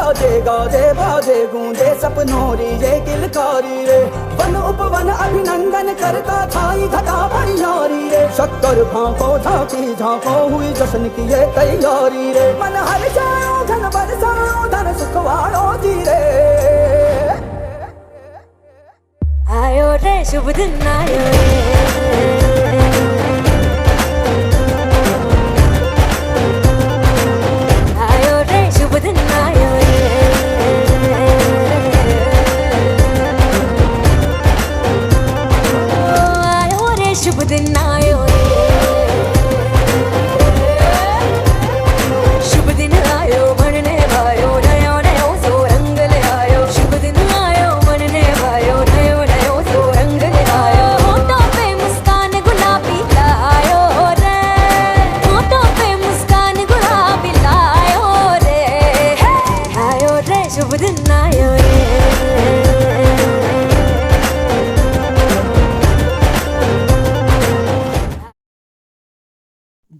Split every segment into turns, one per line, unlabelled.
बाजे गाजे बाजे गूंजे सपनों री ये किलकारी रे। वन उपवन अभिनंदन करता छाई घटा भरियारी रे। शक्कर भांको झांकी झांको हुई जश्न की ये तैयारी रे। मन हर जाओ धन बरसाओ धन सुखवाड़ो जी रे।
आयो रे शुभ दिन आयो रे।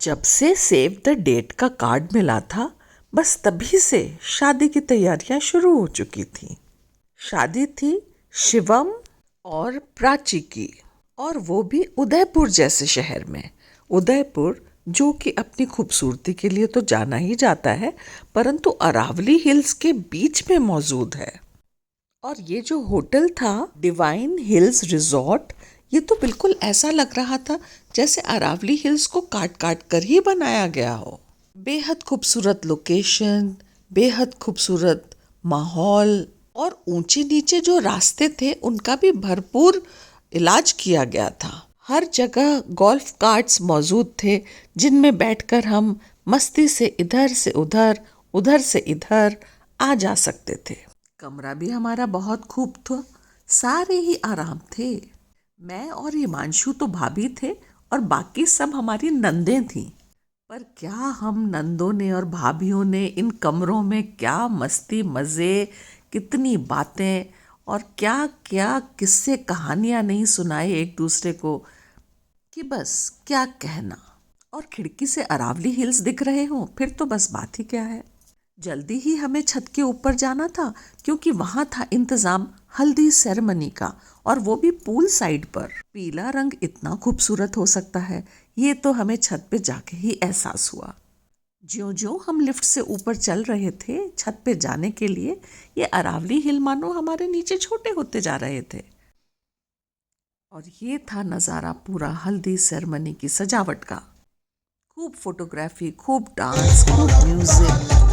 जब से सेव द डेट का कार्ड मिला था, बस तभी से शादी की तैयारियां शुरू हो चुकी थी। शादी थी शिवम और प्राची की, और वो भी उदयपुर जैसे शहर में। उदयपुर जो कि अपनी खूबसूरती के लिए तो जाना ही जाता है, परंतु अरावली हिल्स के बीच में मौजूद है। और ये जो होटल था डिवाइन हिल्स रिजॉर्ट, ये तो बिल्कुल ऐसा लग रहा था जैसे अरावली हिल्स को काट काट कर ही बनाया गया हो। बेहद खूबसूरत लोकेशन, बेहद खूबसूरत माहौल, और ऊंचे नीचे जो रास्ते थे उनका भी भरपूर इलाज किया गया था। हर जगह गोल्फ कार्ट्स मौजूद थे जिनमें बैठकर हम मस्ती से इधर से उधर, उधर से इधर आ जा सकते थे। कमरा भी हमारा बहुत खूब था, सारे ही आराम थे। मैं और हिमांशु तो भाभी थे और बाकी सब हमारी नंदें थीं। पर क्या हम नंदों ने और भाभियों ने इन कमरों में क्या मस्ती मज़े, कितनी बातें और क्या क्या किस्से कहानियाँ नहीं सुनाए एक दूसरे को कि बस क्या कहना। और खिड़की से अरावली हिल्स दिख रहे हों फिर तो बस बात ही क्या है। जल्दी ही हमें छत के ऊपर जाना था क्योंकि वहाँ था इंतज़ाम हल्दी सेरेमनी का, और वो भी पूल साइड पर। पीला रंग इतना खूबसूरत हो सकता है, ये तो हमें छत पे जाके ही एहसास हुआ। ज्यों ज्यों हम लिफ्ट से ऊपर चल रहे थे छत पे जाने के लिए, ये अरावली हिल मानो हमारे नीचे छोटे होते जा रहे थे। और ये था नज़ारा पूरा हल्दी सेरेमनी की सजावट का। खूब फोटोग्राफी, खूब डांस, खूब म्यूजिक।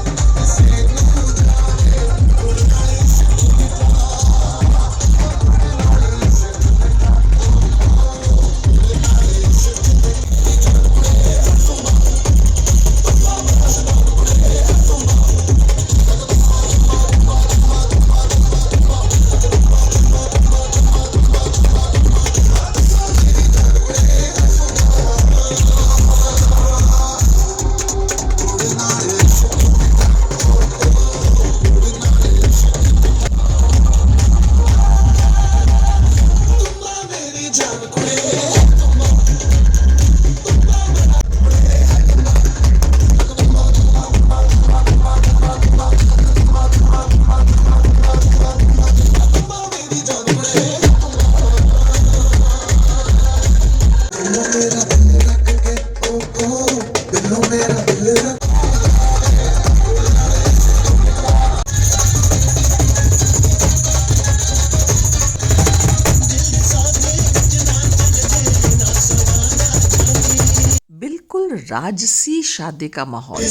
राजसी शादी का माहौल।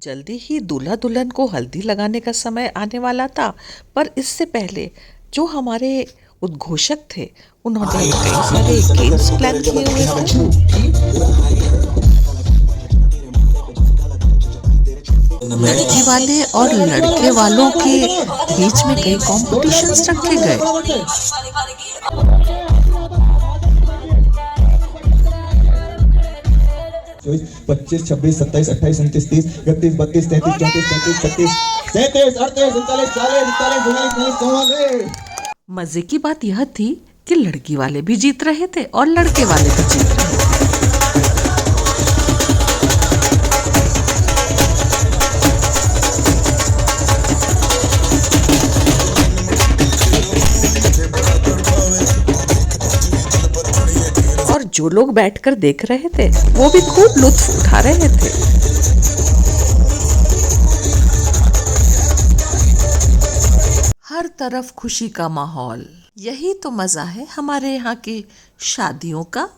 जल्दी ही दूल्हा दुल्हन को हल्दी लगाने का समय आने वाला था, पर इससे पहले जो हमारे उद्घोषक थे उन्होंने कई सारे गेम्स प्लान किए हुए थे। लड़की वाले और लड़के वालों के बीच में कई कॉम्पिटिशन्स रखे गए।
25, 26, 27, 28, 29, 30, 31, 32, 33, 34, 35, 36, 37, 38, 39, 40, 41, 42, 43, 44।
मजे की बात यह थी कि लड़की वाले भी जीत रहे थे और लड़के वाले भी जीत रहे थे। और जो लोग बैठकर देख रहे थे वो भी खूब लुत्फ उठा रहे थे। हर तरफ खुशी का माहौल, यही तो मजा है हमारे यहाँ की शादियों का।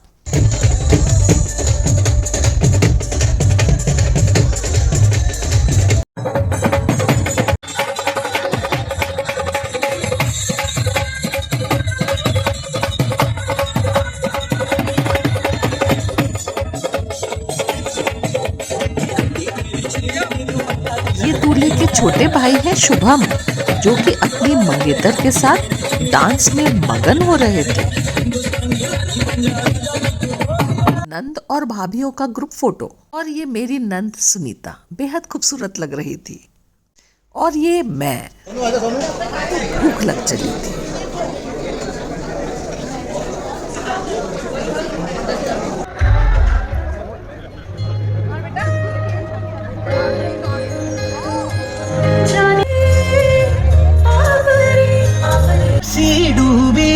ये दूल्हे के छोटे भाई है शुभम, जो कि अपनी मंगेतर के साथ डांस में मगन हो रहे थे। नंद और भाभियों का ग्रुप फोटो, और ये मेरी नंद सुनीता बेहद खूबसूरत लग रही थी। और ये मैं, भूख लग चली थी।
डूबी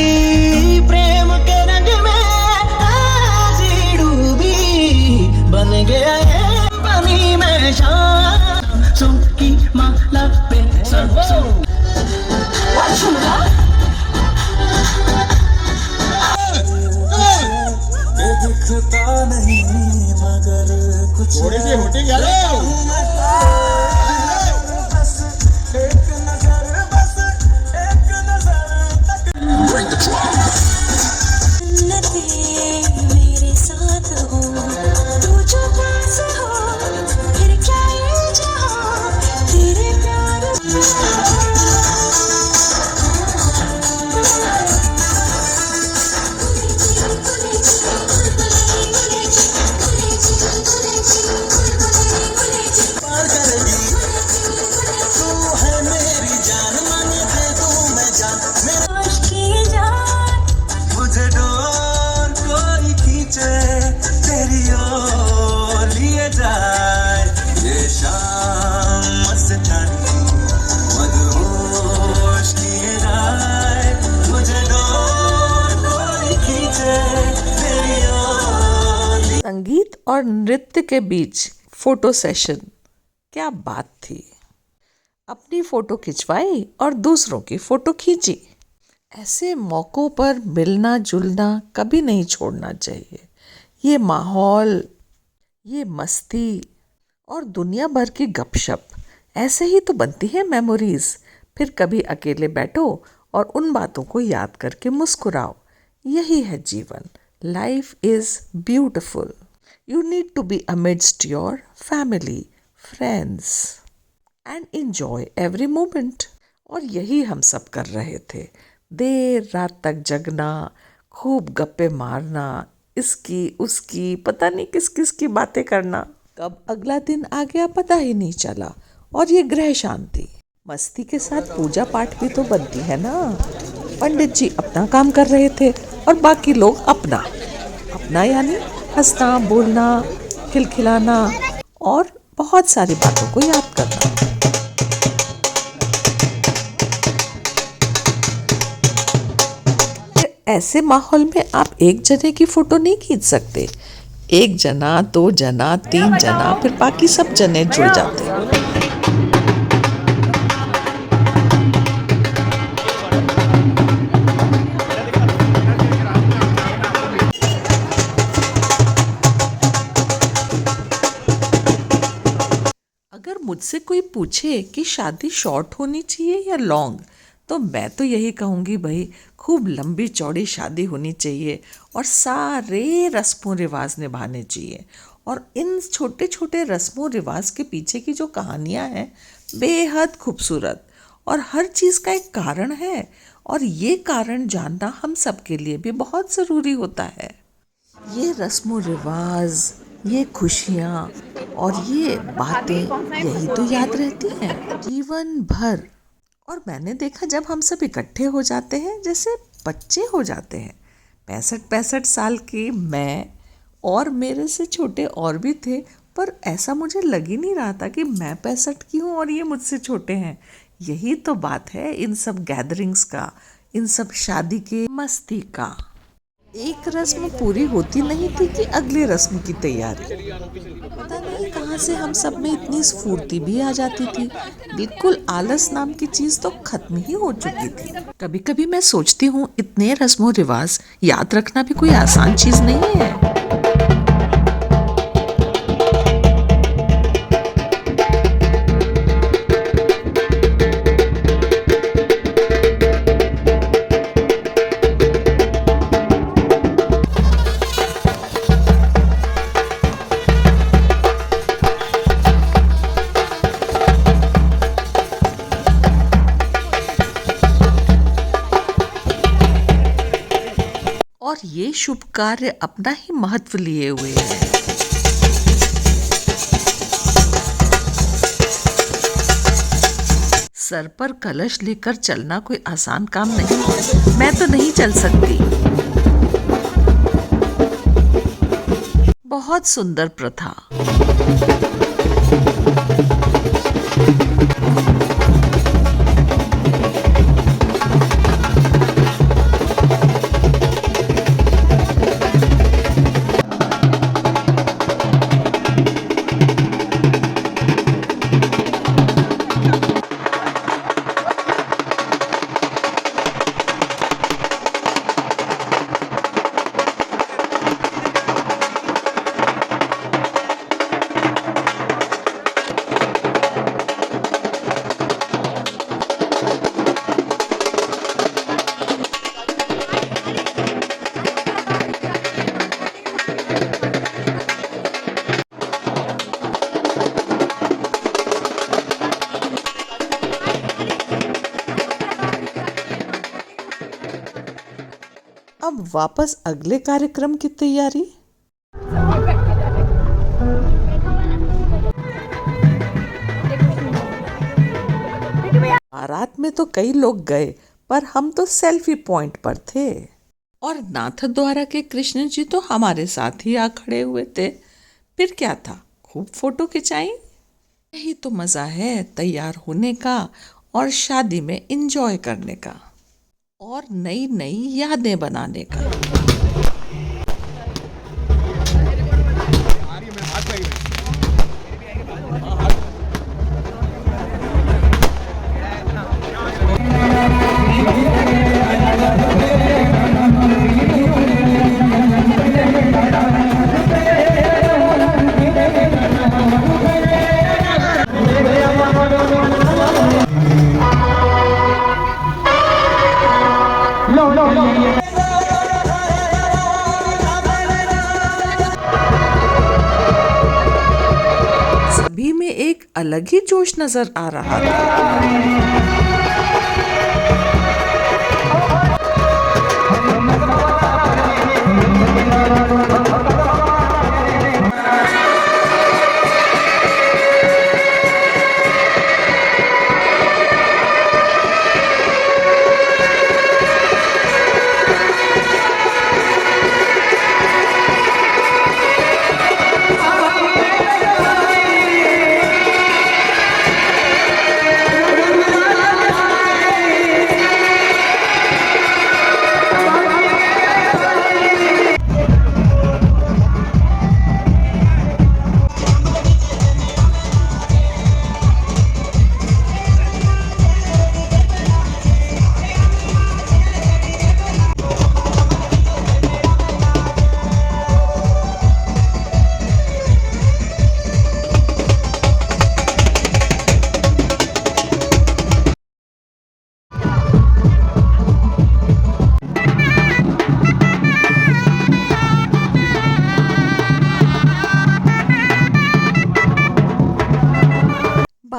प्रेम के रंग में, ऐसी डूबी बन गया है पानी में सांसों की माला पे सरसों। दिखता नहीं मगर कुछ थोड़ी सी होटी क्या
मेरे साथ हो, तू जो पास हो, फिर क्या ये जहां तेरे प्यार
संगीत और नृत्य के बीच फोटो सेशन, क्या बात थी। अपनी फोटो खिंचवाई और दूसरों की फोटो खींची। ऐसे मौक़ों पर मिलना जुलना कभी नहीं छोड़ना चाहिए। ये माहौल, ये मस्ती और दुनिया भर की गपशप, ऐसे ही तो बनती है मेमोरीज। फिर कभी अकेले बैठो और उन बातों को याद करके मुस्कुराओ। यही है जीवन। Life is beautiful. You need to be amidst your family, friends and enjoy every moment. और यही हम सब कर रहे थे। देर रात तक जगना, खूब गप्पे मारना, इसकी उसकी पता नहीं किस किस की बातें करना। कब अगला दिन आ गया पता ही नहीं चला। और ये ग्रह शांति, मस्ती के साथ पूजा पाठ भी तो बनती है ना। पंडित जी अपना काम कर रहे थे और बाकी लोग अपना यानी हंसना, बोलना, खिलखिलाना और बहुत सारी बातों को याद करना। ऐसे माहौल में आप एक जने की फोटो नहीं खींच सकते। एक जना, दो जना, तीन जना, फिर बाकी सब जने जुड़ जाते हैं। अगर मुझसे कोई पूछे कि शादी शॉर्ट होनी चाहिए या लॉन्ग, तो मैं तो यही कहूँगी भाई, खूब लंबी चौड़ी शादी होनी चाहिए और सारे रस्मों रिवाज निभाने चाहिए। और इन छोटे छोटे रस्मों रिवाज के पीछे की जो कहानियाँ हैं बेहद खूबसूरत, और हर चीज़ का एक कारण है, और ये कारण जानना हम सबके लिए भी बहुत ज़रूरी होता है। ये रस्मों रिवाज, ये खुशियाँ और ये बातें, यही तो याद रहती हैं जीवन भर। और मैंने देखा जब हम सब इकट्ठे हो जाते हैं, जैसे बच्चे हो जाते हैं। 65 साल की मैं, और मेरे से छोटे और भी थे, पर ऐसा मुझे लग ही नहीं रहा था कि मैं 65 की हूँ और ये मुझसे छोटे हैं। यही तो बात है इन सब गैदरिंग्स का, इन सब शादी के मस्ती का। एक रस्म पूरी होती नहीं थी कि अगले रस्म की तैयारी। पता नहीं कहाँ से हम सब में इतनी स्फूर्ति भी आ जाती थी। बिल्कुल आलस नाम की चीज तो खत्म ही हो चुकी थी। कभी कभी मैं सोचती हूँ इतने रस्मों रिवाज याद रखना भी कोई आसान चीज नहीं है। और ये शुभ कार्य अपना ही महत्व लिए हुए है। सर पर कलश लेकर चलना कोई आसान काम नहीं है। मैं तो नहीं चल सकती। बहुत सुंदर प्रथा। अब वापस अगले कार्यक्रम की तैयारी। बारात में तो कई लोग गए, पर हम तो सेल्फी पॉइंट पर थे। और नाथद्वारा के कृष्ण जी तो हमारे साथ ही आ खड़े हुए थे। फिर क्या था, खूब फोटो खिंचाई। यही तो मजा है तैयार होने का और शादी में एंजॉय करने का और नई नई यादें बनाने का। सभी में एक अलग ही जोश नजर आ रहा था।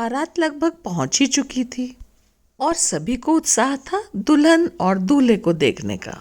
बारात लगभग पहुंच ही चुकी थी और सभी को उत्साह था दुल्हन और दूल्हे को देखने का।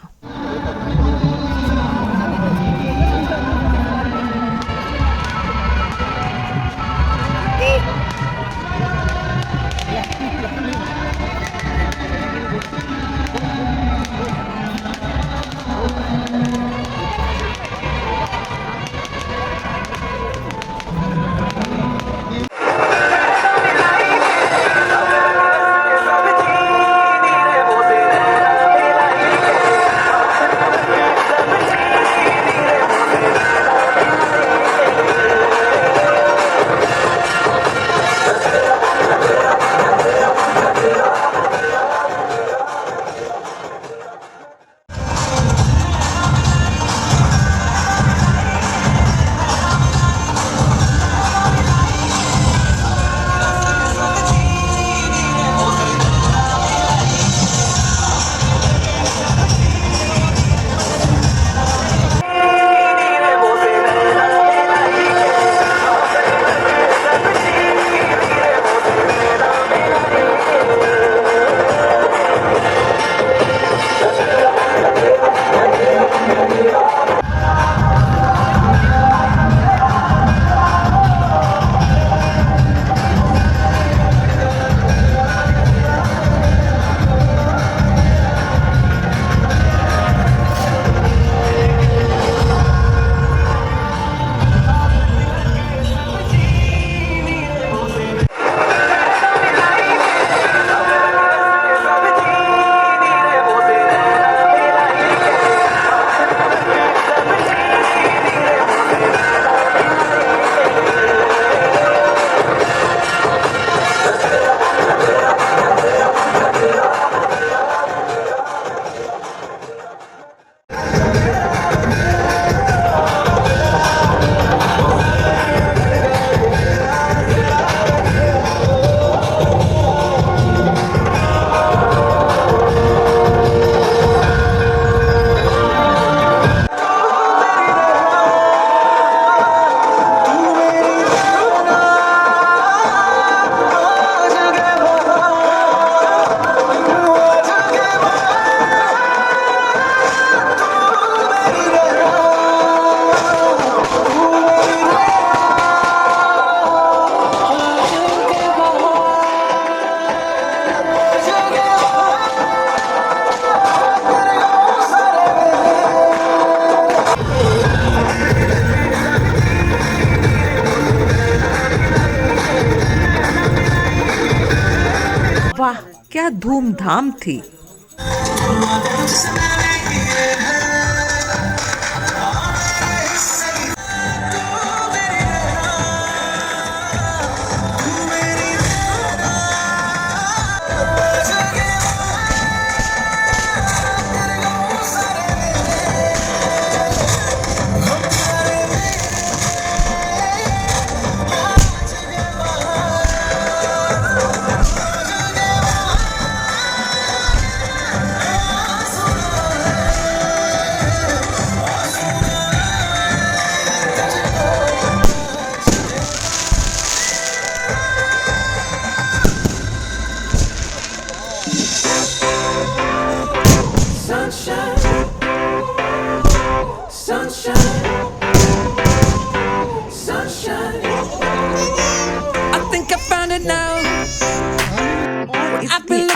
वाह, क्या धूमधाम थी।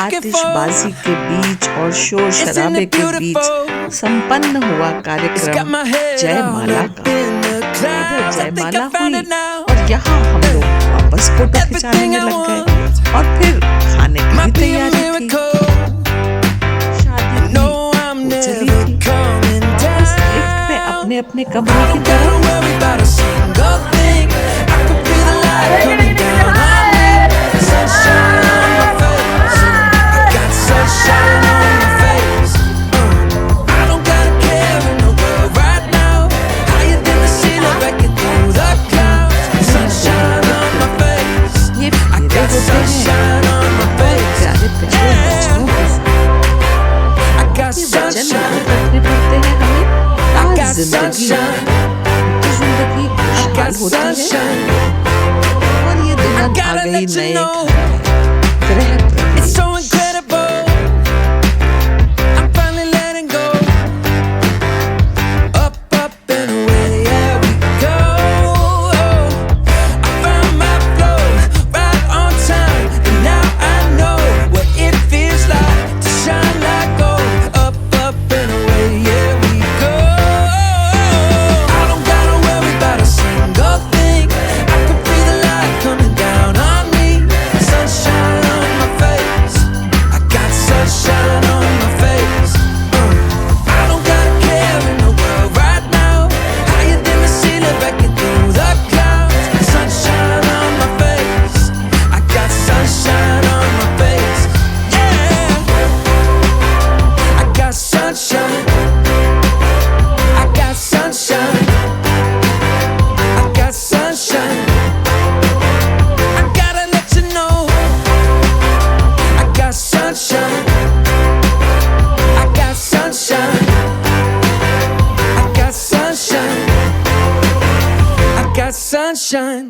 आतिशबाजी के बीच और शोर शराबे के बीच संपन्न हुआ कार्यक्रम जयमाला का। इधर जयमाला हुई और यहाँ हम लोग वापस फोटो खिंचाने में लग गए और फिर खाने की भी तैयारी थी। शादी चली थी, बस लिफ्ट में अपने अपने कमरों की तरफ। जिंदगी नई
let you
नए
know.
ग्रह
It's so
प्रवेश।
incredible. I'm finally letting go. Up, up and away, yeah, we go. I found my flow right on time, and now I know what it feels like to shine like gold. Up, up and away, yeah, we go. I don't gotta worry about a single thing. I can feel the light coming down on me. Sunshine on my face. I got sunshine on my face. I don't got a care in the world right now. Higher than the ceiling, breaking through the clouds. Sunshine on my face. I got sunshine on my face. Yeah, I got sunshine. I got sunshine. I got sunshine. I gotta let you know. I got sunshine. I got sunshine. I got sunshine. I got sunshine.